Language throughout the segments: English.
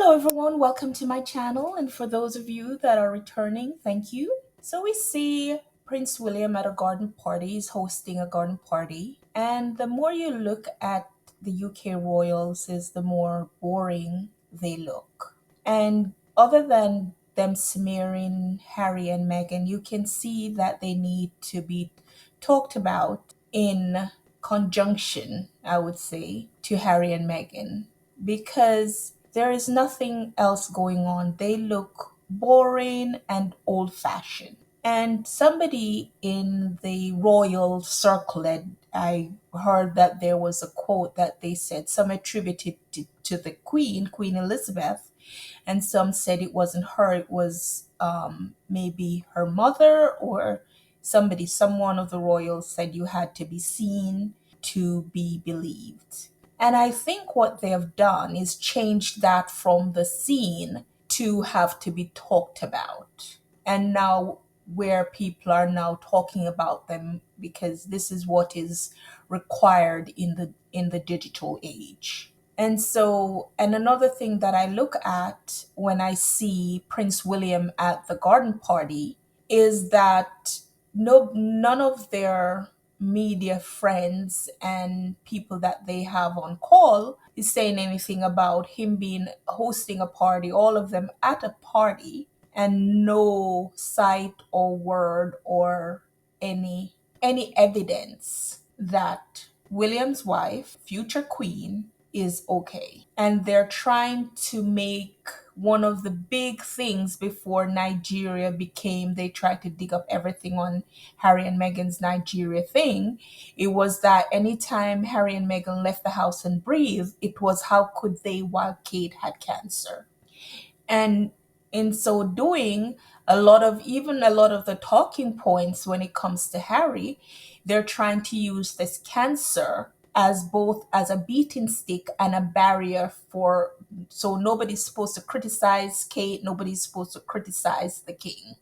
Hello, everyone. Welcome to my channel. And for those of you that are returning, thank you. So, we see Prince William at a garden party. He's hosting a garden party. And the more you look at the UK royals, is the more boring they look. And other than them smearing Harry and Meghan, you can see that they need to be talked about in conjunction, I would say, to Harry and Meghan because there is nothing else going on. They look boring and old fashioned. And somebody in the royal circle, I heard that there was a quote that they said, some attributed to the Queen, Queen Elizabeth, and some said it wasn't her, it was maybe her mother or somebody, someone of the royals said you had to be seen to be believed. And I think what they have done is changed that from the seen to have to be talked about. And now where people are now talking about them because this is what is required in the digital age. And so, and another thing that I look at when I see Prince William at the garden party is that none of their media friends and people that they have on call is saying anything about him being hosting a party, all of them at a party, and no sight or word or any evidence that William's wife, future queen, is okay. And they're trying to make one of the big things before Nigeria became, they tried to dig up everything on Harry and Meghan's Nigeria thing. It was that anytime Harry and Meghan left the house and breathed, it was how could they while Kate had cancer. And in so doing, a lot of the talking points when it comes to Harry, they're trying to use this cancer as both as a beating stick and a barrier for, so nobody's supposed to criticize Kate, nobody's supposed to criticize the king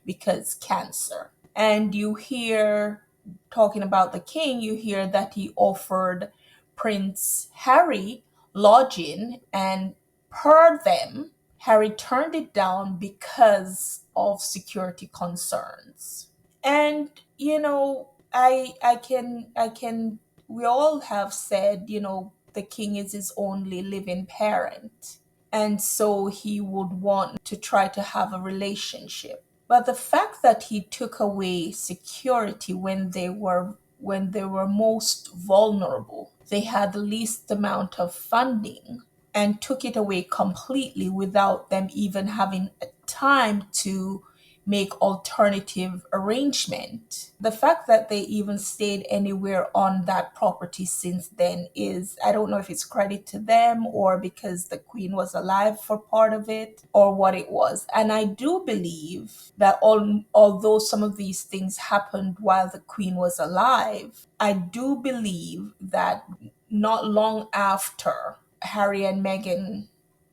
because cancer. And you hear, talking about the king, you hear that he offered Prince Harry lodging, and per them, Harry turned it down because of security concerns. And I can we all have said, the king is his only living parent. And so he would want to try to have a relationship. But the fact that he took away security when they were most vulnerable, they had the least amount of funding, and took it away completely without them even having a time to make alternative arrangement. The fact that they even stayed anywhere on that property since then is, I don't know if it's credit to them or because the queen was alive for part of it or what it was. And I do believe that although some of these things happened while the queen was alive, I do believe that not long after Harry and Meghan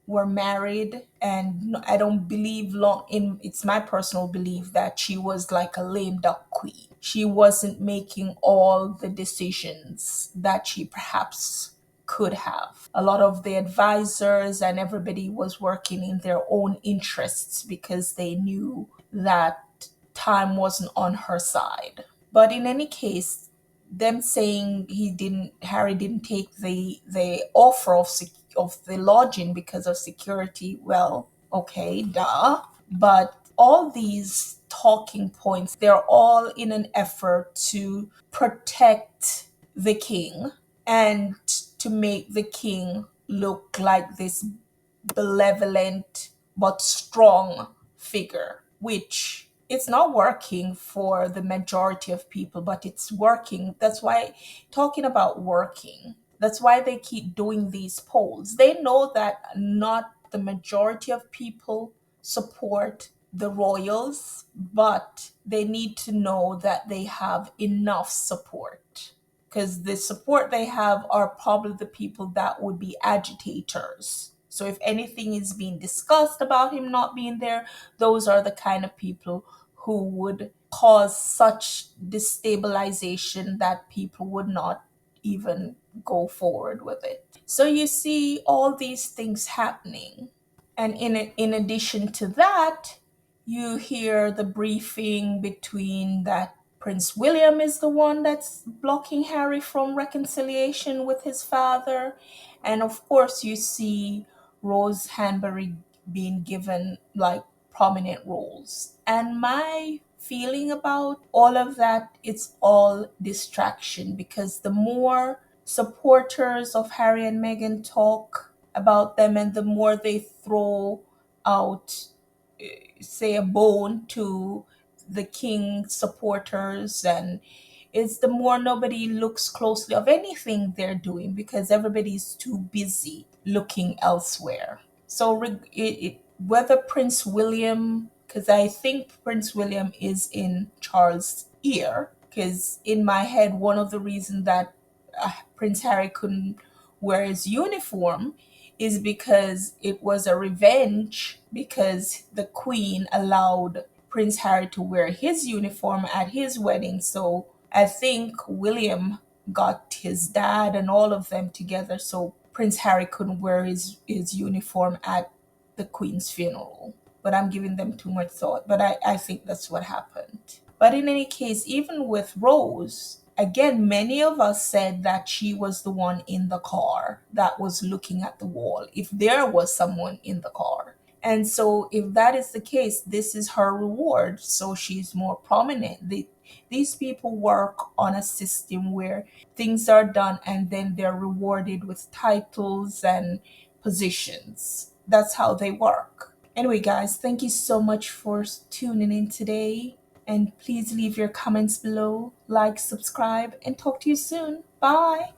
were married, and I don't believe long in, it's my personal belief that she was like a lame duck queen. She wasn't making all the decisions that she perhaps could have. A lot of the advisors and everybody was working in their own interests because they knew that time wasn't on her side. But in any case, them saying Harry didn't take the offer of the lodging because of security, well, okay, duh. But all these talking points, they're all in an effort to protect the king and to make the king look like this benevolent but strong figure, which it's not working for the majority of people, but it's working. That's why, talking about working, that's why they keep doing these polls. They know that not the majority of people support the royals, but they need to know that they have enough support, because the support they have are probably the people that would be agitators. So if anything is being discussed about him not being there, those are the kind of people who would cause such destabilization that people would not even go forward with it. So you see all these things happening. And in addition to that, you hear the briefing between that Prince William is the one that's blocking Harry from reconciliation with his father. And of course, you see Rose Hanbury being given like prominent roles. And my feeling about all of that, it's all distraction, because the more supporters of Harry and Meghan talk about them and the more they throw out, say, a bone to the king supporters, and it's the more nobody looks closely of anything they're doing because everybody's too busy looking elsewhere. So whether Prince William, because I think Prince William is in Charles' ear, because in my head, one of the reasons that Prince Harry couldn't wear his uniform is because it was a revenge because the Queen allowed Prince Harry to wear his uniform at his wedding. So I think William got his dad and all of them together so Prince Harry couldn't wear his uniform at the Queen's funeral. But I'm giving them too much thought. But I think that's what happened. But in any case, even with Rose, again, many of us said that she was the one in the car that was looking at the wall, if there was someone in the car. And so, if that is the case, this is her reward. So she's more prominent. These people work on a system where things are done and then they're rewarded with titles and positions. That's how they work. Anyway, guys, thank you so much for tuning in today. And please leave your comments below, like, subscribe, and talk to you soon. Bye.